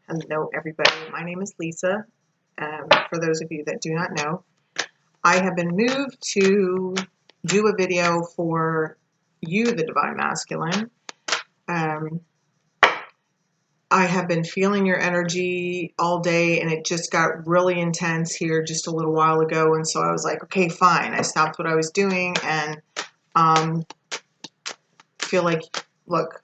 Hello, everybody. My name is Lisa. For those of you that do not know, I have been moved to do a video for you, the Divine Masculine. I have been feeling your energy all day, and it just got really intense here just a little while ago. And so I was like, okay, fine. I stopped what I was doing and feel like, look,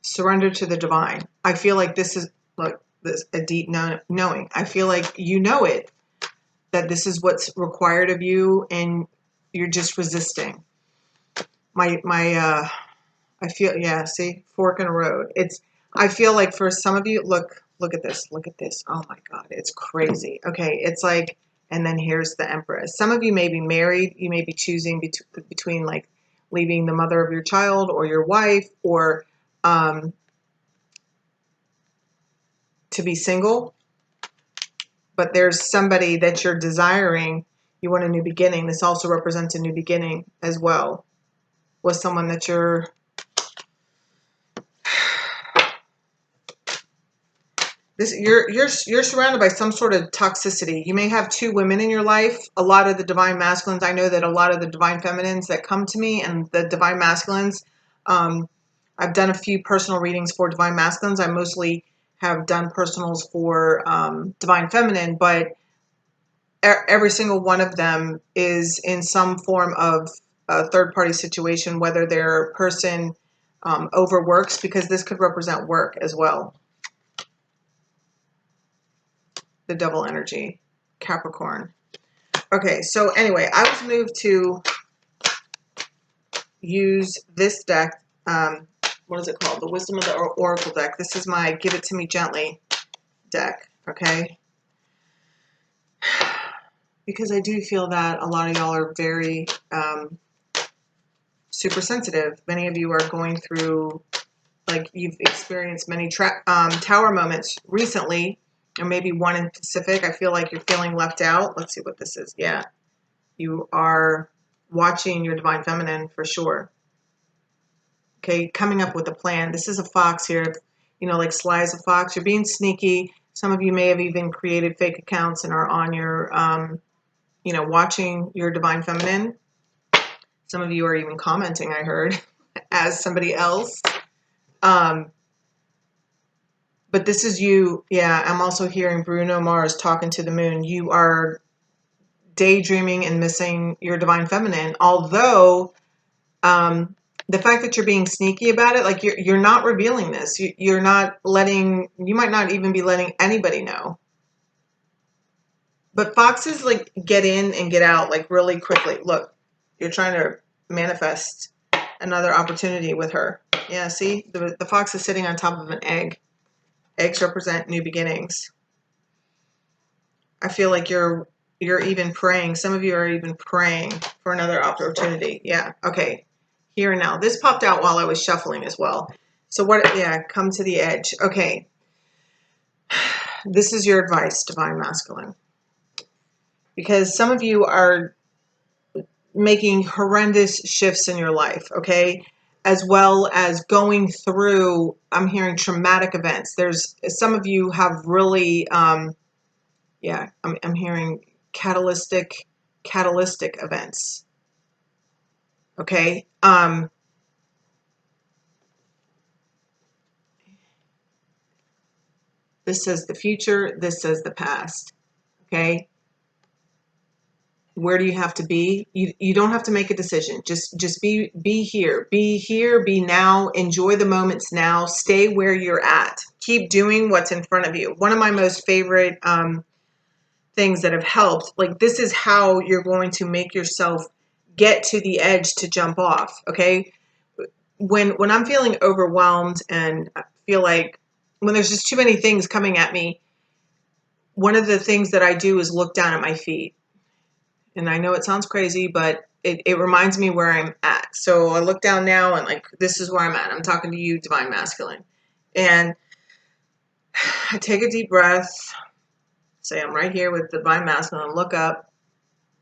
surrender to the divine. I feel like this is, look, this a deep knowing. I feel like you know it, that this is what's required of you, and you're just resisting. I feel, yeah, see, fork in the road. I feel like for some of you, look at this, oh my God, it's crazy. Okay, it's like, and then here's the Empress. Some of you may be married, you may be choosing between like leaving the mother of your child or your wife, or to be single, but there's somebody that you're desiring, you want a new beginning. This also represents a new beginning as well, with someone that you're surrounded by some sort of toxicity. You may have two women in your life. A lot of the divine masculines, I know that a lot of the divine feminines that come to me and the divine masculines, I've done a few personal readings for divine masculines. I mostly have done personals for divine feminine, but every single one of them is in some form of a third-party situation, whether their person overworks, because this could represent work as well. The double energy, Capricorn. Okay, so anyway, I was moved to use this deck. What is it called? The Wisdom of the Oracle deck. This is my Give It To Me Gently deck, okay? Because I do feel that a lot of y'all are very super sensitive. Many of you are going through, like, you've experienced many tower moments recently, or maybe one in Pacific. I feel like you're feeling left out. Let's see what this is. Yeah. You are watching your divine feminine for sure. Okay, coming up with a plan. This is a fox here, you know, like sly as a fox. You're being sneaky. Some of you may have even created fake accounts and are on your, you know, watching your divine feminine. Some of you are even commenting, I heard, as somebody else. But this is you. Yeah, I'm also hearing Bruno Mars talking to the moon. You are daydreaming and missing your divine feminine, although the fact that you're being sneaky about it, like you're not revealing this. You're not letting, you might not even be letting anybody know. But foxes like get in and get out like really quickly. Look, you're trying to manifest another opportunity with her. Yeah, see, the fox is sitting on top of an egg. Eggs represent new beginnings. I feel like you're even praying. Some of you are even praying for another opportunity. Yeah, okay. Here and now. This popped out while I was shuffling as well. So what, yeah, come to the edge. Okay. This is your advice, divine masculine. Because some of you are making horrendous shifts in your life, okay? As well as going through, I'm hearing traumatic events. There's, some of you have really, yeah, I'm hearing catalytic events. Okay. This says the future. This says the past. Okay. Where do you have to be? You don't have to make a decision. Just be here. Be here. Be now. Enjoy the moments now. Stay where you're at. Keep doing what's in front of you. One of my most favorite things that have helped, like, this is how you're going to make yourself get to the edge to jump off. Okay. When I'm feeling overwhelmed and I feel like when there's just too many things coming at me, one of the things that I do is look down at my feet. And I know it sounds crazy, but it reminds me where I'm at. So I look down now and like, this is where I'm at. I'm talking to you, divine masculine. And I take a deep breath, say I'm right here with divine masculine, look up,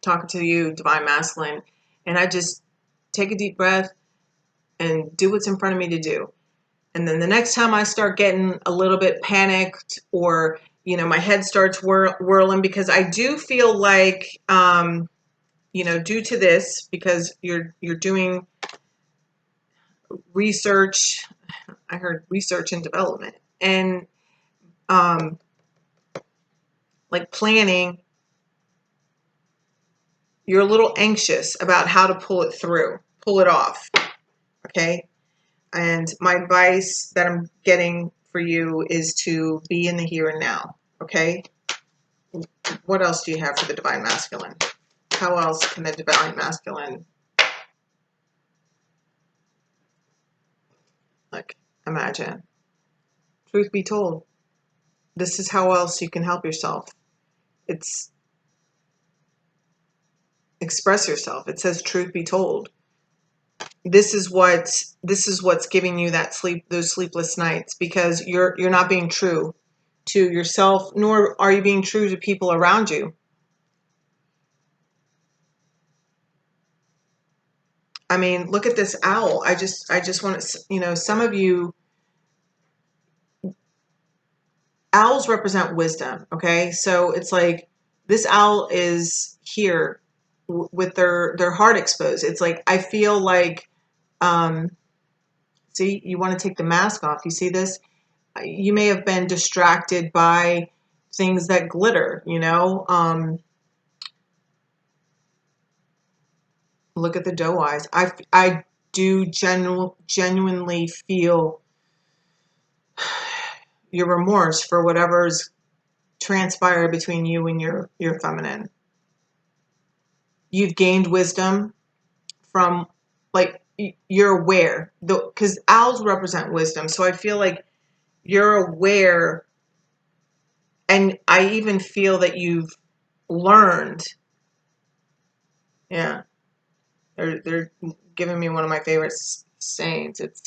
talking to you, divine masculine. And I just take a deep breath and do what's in front of me to do. And then the next time I start getting a little bit panicked, or, you know, my head starts whirling, because I do feel like, you know, due to this, because you're doing research, I heard research and development, and like planning, you're a little anxious about how to pull it off. Okay. And my advice that I'm getting for you is to be in the here and now. Okay. What else do you have for the divine masculine? How else can the divine masculine, like, imagine? Truth be told, this is how else you can help yourself. It's express yourself. It says, truth be told. This is what's giving you those sleepless nights, because you're not being true to yourself, nor are you being true to people around you. I mean, look at this owl. I just want to, you know, some of you, owls represent wisdom. Okay. So it's like this owl is here with their heart exposed. It's like, I feel like, see, you want to take the mask off. You see this? You may have been distracted by things that glitter, you know. Look at the doe eyes. I do genuinely feel your remorse for whatever's transpired between you and your feminine. You've gained wisdom from, like, you're aware, because owls represent wisdom. So I feel like you're aware, and I even feel that you've learned. Yeah, they're giving me one of my favorite sayings. It's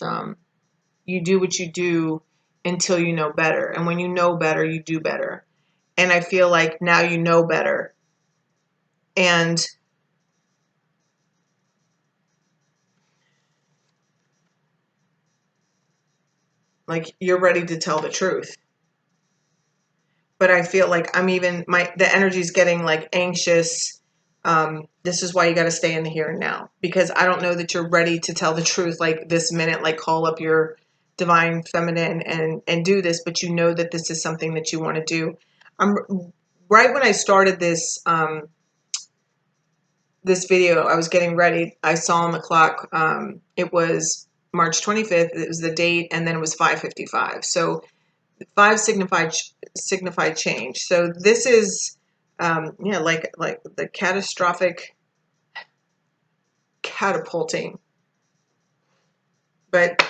you do what you do until you know better, and when you know better, you do better. And I feel like now you know better, and like you're ready to tell the truth. But I feel like the energy's getting like anxious. This is why you got to stay in the here and now, because I don't know that you're ready to tell the truth like this minute, like call up your divine feminine and do this, but you know that this is something that you want to do. Right when I started this this video, I was getting ready. I saw on the clock, it was March 25th. It was the date, and then it was 5:55. So 5 signified change. So this is, yeah, like the catastrophic catapulting. But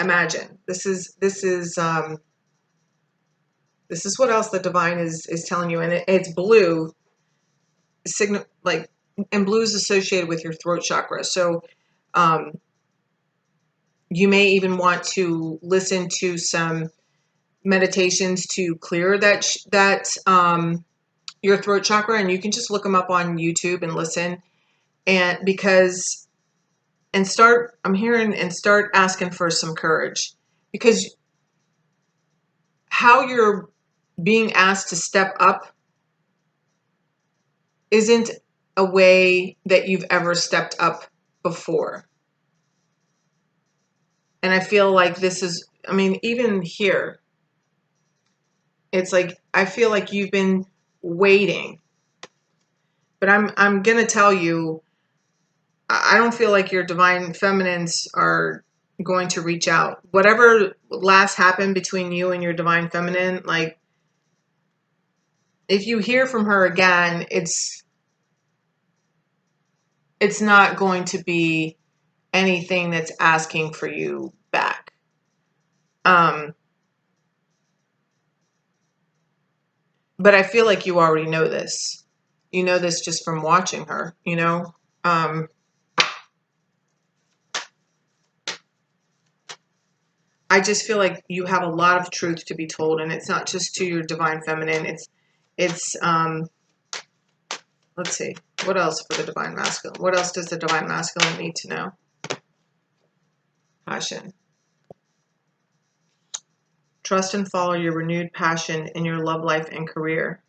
imagine this is what else the divine is telling you, and it's blue, like, and blue is associated with your throat chakra. So you may even want to listen to some meditations to clear that your throat chakra, and you can just look them up on YouTube and listen. And start, I'm hearing, and start asking for some courage, because how you're being asked to step up isn't a way that you've ever stepped up before. And I feel like this is, I mean, even here, it's like, I feel like you've been waiting. But I'm going to tell you, I don't feel like your divine feminines are going to reach out. Whatever last happened between you and your divine feminine, like, if you hear from her again, it's not going to be anything that's asking for you back. But I feel like you already know this. You know this just from watching her, you know? I just feel like you have a lot of truth to be told, and it's not just to your divine feminine. It's let's see, what else for the divine masculine? What else does the divine masculine need to know? Passion. Trust and follow your renewed passion in your love life and career.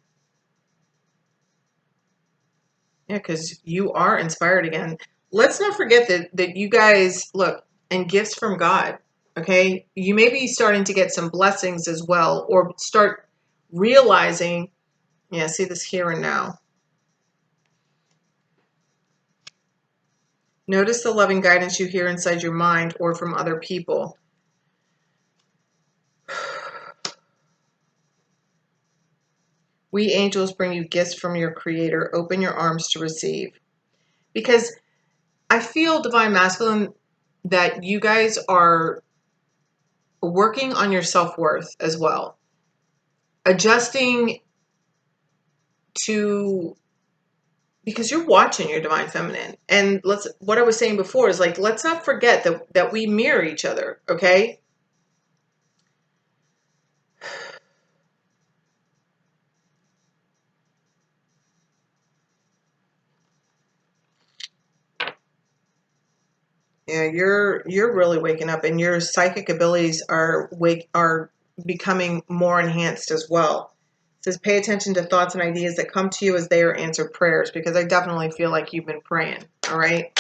Yeah, because you are inspired again. Let's not forget that you guys, look, and gifts from God, okay? You may be starting to get some blessings as well, or start realizing, yeah, see this here and now. Notice the loving guidance you hear inside your mind or from other people. We angels bring you gifts from your Creator. Open your arms to receive. Because I feel, Divine Masculine, that you guys are working on your self-worth as well. Adjusting to, because you're watching your Divine Feminine. And what I was saying before is like, let's not forget that we mirror each other, okay? Yeah, you're really waking up, and your psychic abilities are becoming more enhanced as well. It says pay attention to thoughts and ideas that come to you as they are answered prayers, because I definitely feel like you've been praying, all right?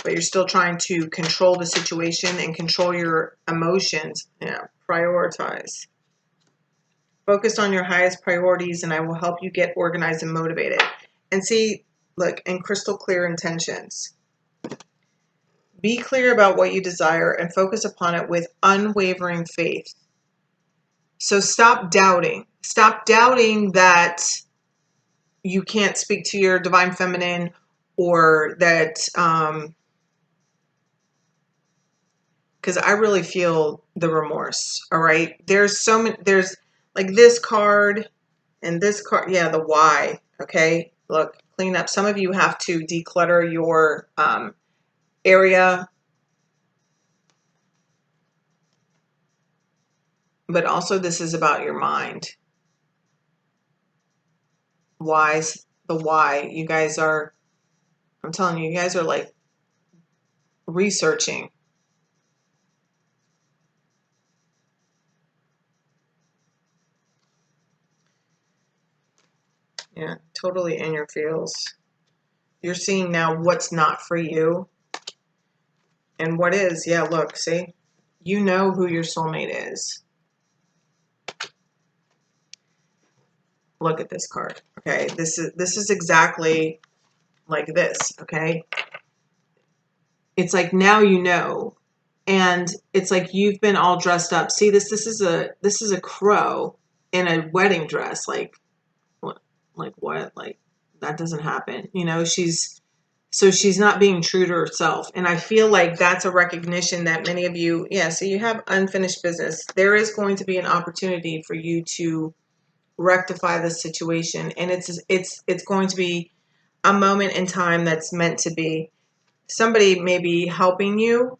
But you're still trying to control the situation and control your emotions. Yeah, prioritize. Focus on your highest priorities, and I will help you get organized and motivated. And see, look, and crystal clear intentions. Be clear about what you desire and focus upon it with unwavering faith. So stop doubting. Stop doubting that you can't speak to your Divine Feminine, or that, because I really feel the remorse, all right? There's so many, there's like this card and this card. Yeah, the why, okay? Look, clean up. Some of you have to declutter your area, but also this is about your mind. Why's the why. You guys are, I'm telling you, you guys are like researching. Yeah, totally in your feels. You're seeing now what's not for you and what is. Yeah, look, see? You know who your soulmate is. Look at this card. Okay, this is exactly like this, okay? It's like now you know. And it's like you've been all dressed up. See, this is a crow in a wedding dress. Like what? Like that doesn't happen. You know, she's not being true to herself. And I feel like that's a recognition that many of you, yeah, so you have unfinished business. There is going to be an opportunity for you to rectify the situation, and it's going to be a moment in time that's meant to be. Somebody may be helping you.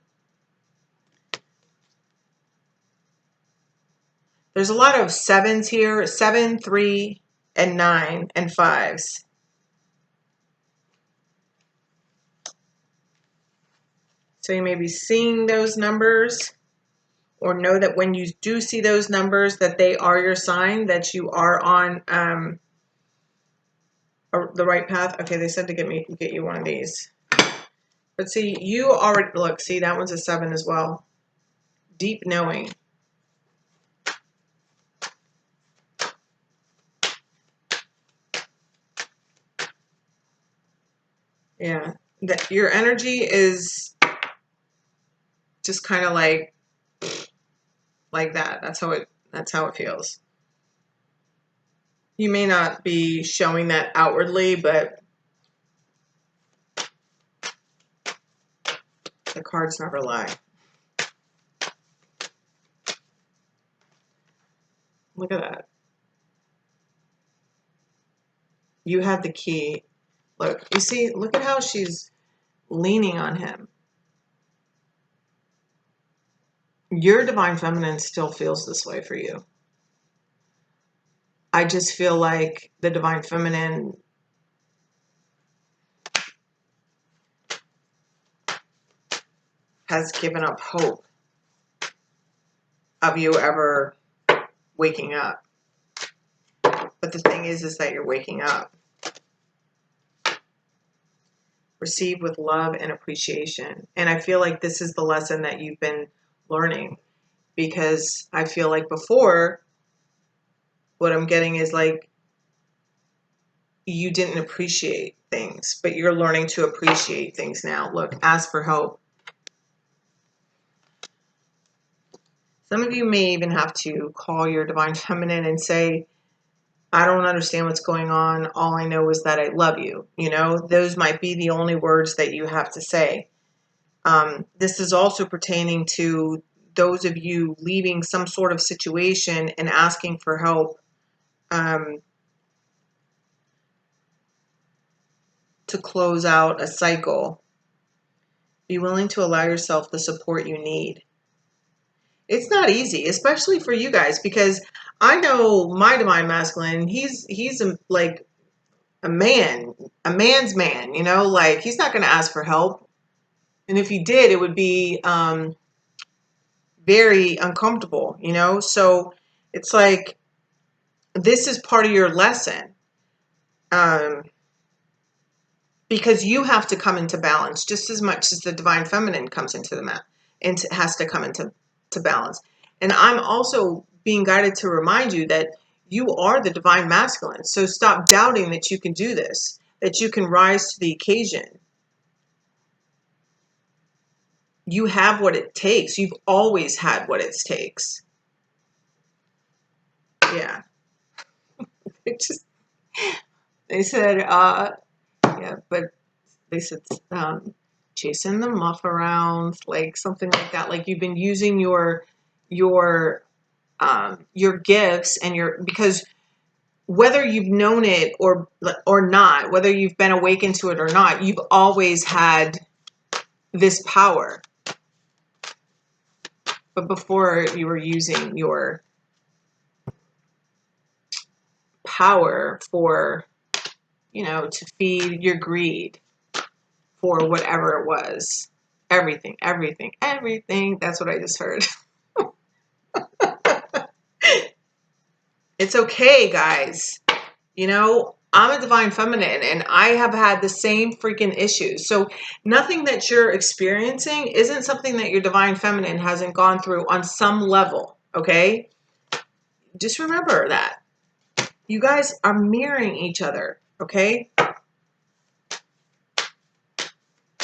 There's a lot of sevens here, 7, 3, and 9, and 5s. So you may be seeing those numbers, or know that when you do see those numbers, that they are your sign that you are on the right path. Okay, they said to get you one of these. But see, you already, look, see, that one's a 7 as well. Deep knowing. Yeah, that your energy is just kind of like that. That's how it feels. You may not be showing that outwardly, but the cards never lie. Look at that. You have the key. Look, you see, look at how she's leaning on him. Your Divine Feminine still feels this way for you. I just feel like the Divine Feminine has given up hope. of you ever waking up. But the thing is that you're waking up. Receive with love and appreciation. And I feel like this is the lesson that you've been learning, because I feel like before, what I'm getting is like you didn't appreciate things, but you're learning to appreciate things now. Look, ask for help. Some of you may even have to call your divine feminine and say, I don't understand what's going on. All I know is that I love you. You know, those might be the only words that you have to say. This is also pertaining to those of you leaving some sort of situation and asking for help to close out a cycle. Be willing to allow yourself the support you need. It's not easy, especially for you guys, because I know my divine masculine, he's like a man's man, you know, like he's not going to ask for help. And if he did, it would be very uncomfortable, you know? So it's like, this is part of your lesson. Because you have to come into balance just as much as the divine feminine comes into the mat and has to come into balance. And I'm also being guided to remind you that you are the divine masculine. So stop doubting that you can do this, that you can rise to the occasion. You have what it takes. You've always had what it takes. Yeah. They said, yeah, but they said, chasing the muff around, like something like that. Like you've been using your gifts and because whether you've known it or not, whether you've been awakened to it or not, you've always had this power. But before, you were using your power for, you know, to feed your greed for whatever it was. Everything. That's what I just heard. It's okay, guys. You know, I'm a divine feminine and I have had the same freaking issues. So nothing that you're experiencing isn't something that your divine feminine hasn't gone through on some level, okay? Just remember that. You guys are mirroring each other, okay?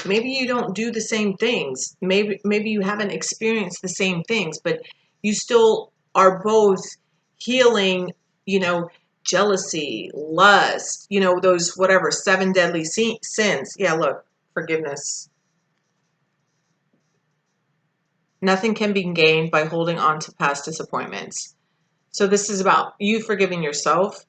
Maybe you don't do the same things. Maybe you haven't experienced the same things, but you still are both healing, you know, jealousy, lust, you know, those whatever 7 deadly sins. Yeah, look, forgiveness. Nothing can be gained by holding on to past disappointments. So this is about you forgiving yourself.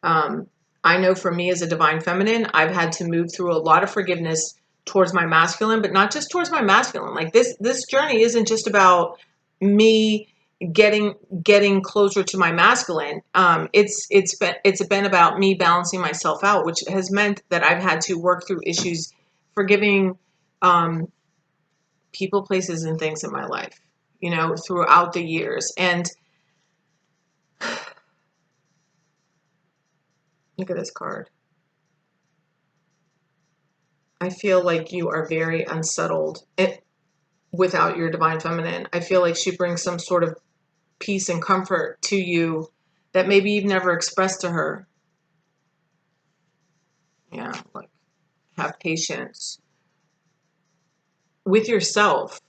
I know for me as a divine feminine, I've had to move through a lot of forgiveness towards my masculine, but not just towards my masculine. Like this journey isn't just about me getting closer to my masculine. It's been about me balancing myself out, which has meant that I've had to work through issues, forgiving people, places, and things in my life, you know, throughout the years. And look at this card. I feel like you are very unsettled without your divine feminine. I feel like she brings some sort of peace and comfort to you that maybe you've never expressed to her. Yeah, like have patience with yourself,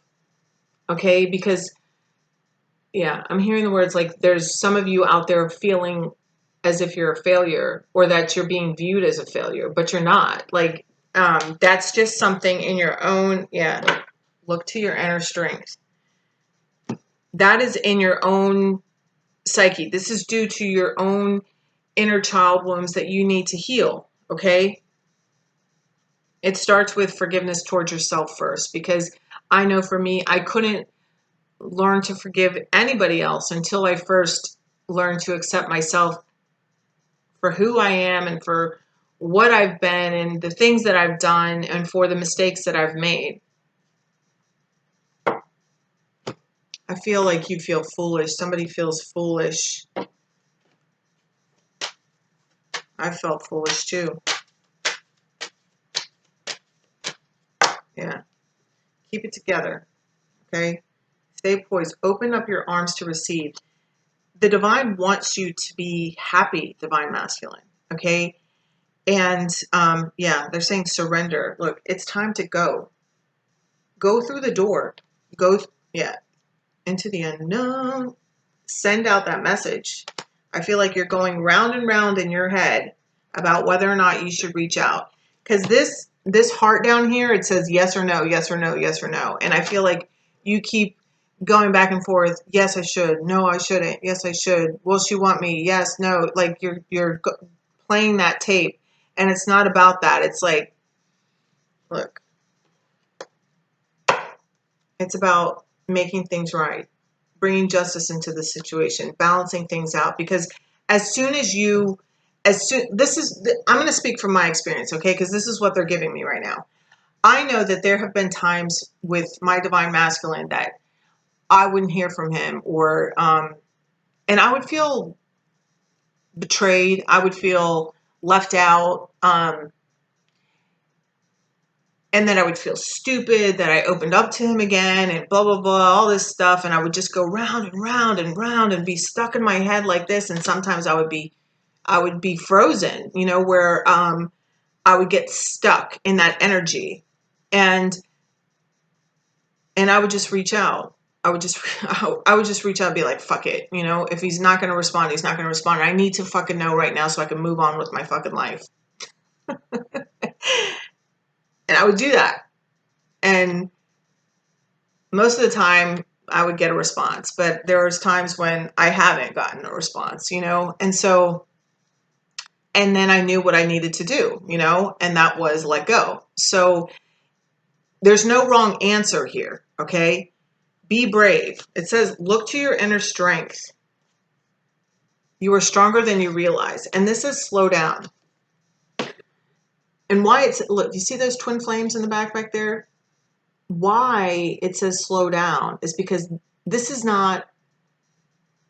okay? Because, yeah, I'm hearing the words like there's some of you out there feeling as if you're a failure or that you're being viewed as a failure, but you're not. Like, that's just something in your own, yeah, look to your inner strength. That is in your own psyche. This is due to your own inner child wounds that you need to heal, okay? It starts with forgiveness towards yourself first, because I know for me, I couldn't learn to forgive anybody else until I first learned to accept myself for who I am and for what I've been and the things that I've done and for the mistakes that I've made. I feel like you feel foolish. Somebody feels foolish. I felt foolish too. Yeah. Keep it together. Okay. Stay poised. Open up your arms to receive. The divine wants you to be happy, divine masculine. Okay. And yeah, they're saying surrender. Look, it's time to go. Go through the door. Go, yeah, into the unknown. Send out that message. I feel like you're going round and round in your head about whether or not you should reach out. Because this heart down here, it says yes or no, yes or no, yes or no. And I feel like you keep going back and forth. Yes, I should. No, I shouldn't. Yes, I should. Will she want me? Yes, no. Like you're playing that tape, and it's not about that. It's like, look, it's about making things right, bringing justice into the situation, balancing things out. Because as soon as you, I'm going to speak from my experience, okay? Because this is what they're giving me right now. I know that there have been times with my divine masculine that I wouldn't hear from him, or, and I would feel betrayed. I would feel left out. And then I would feel stupid that I opened up to him again and blah, blah, blah, all this stuff. And I would just go round and round and round and be stuck in my head like this. And sometimes I would be frozen, you know, where I would get stuck in that energy. And I would just reach out. I would just reach out and be like, fuck it. You know, if he's not going to respond, he's not going to respond. I need to fucking know right now so I can move on with my fucking life. And I would do that. And most of the time I would get a response, but there was times when I haven't gotten a response, you know? And so, and then I knew what I needed to do, you know, and that was let go. So there's no wrong answer here. Okay. Be brave. It says, look to your inner strength. You are stronger than you realize. And this is slow down. And why it's, look, you see those twin flames in the back there? Why it says slow down is because this is not,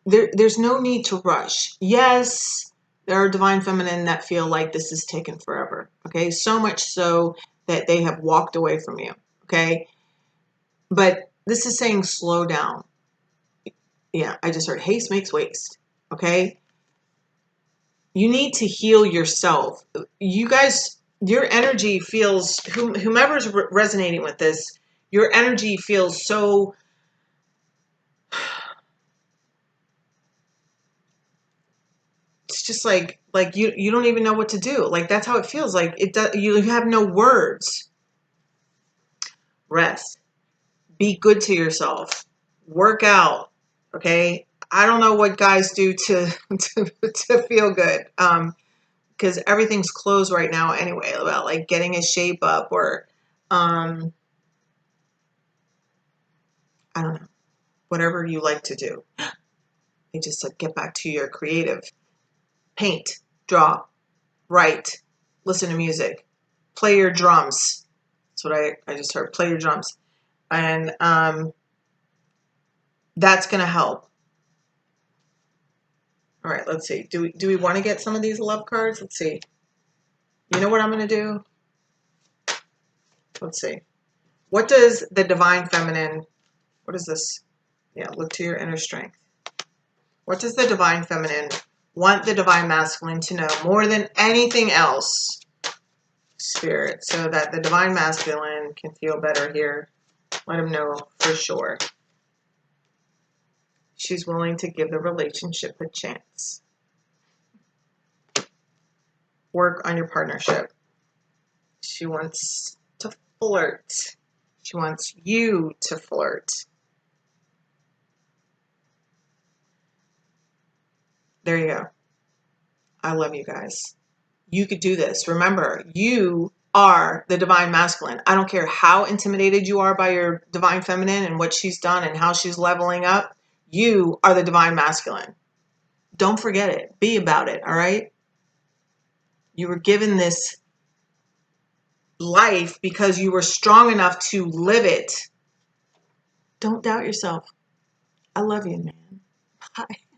there's no need to rush. Yes, there are divine feminine that feel like this is taken forever. Okay. So much so that they have walked away from you. Okay. But this is saying slow down. Yeah. I just heard haste makes waste. Okay. You need to heal yourself. You guys, your energy feels, whomever's resonating with this, your energy feels so, it's just like you don't even know what to do. Like that's how it feels. Like it does, you have no words. Rest. Be good to yourself. Work out. Okay. I don't know what guys do to to feel good. Because everything's closed right now anyway, about like getting a shape up or I don't know, whatever you like to do. They just said get back to your creative. Paint, draw, write, listen to music, play your drums. That's what I just heard. Play your drums. And that's gonna help. All right, let's see. Do we want to get some of these love cards? Let's see. You know what I'm gonna do? Let's see. What does the divine feminine, what is this? Yeah, look to your inner strength. What does the divine feminine want the divine masculine to know more than anything else? Spirit, so that the divine masculine can feel better here. Let him know for sure. She's willing to give the relationship a chance. Work on your partnership. She wants to flirt. She wants you to flirt. There you go. I love you guys. You could do this. Remember, you are the divine masculine. I don't care how intimidated you are by your divine feminine and what she's done and how she's leveling up. You are the divine masculine. Don't forget it. Be about it, all right? You were given this life because you were strong enough to live it. Don't doubt yourself. I love you, man. Bye.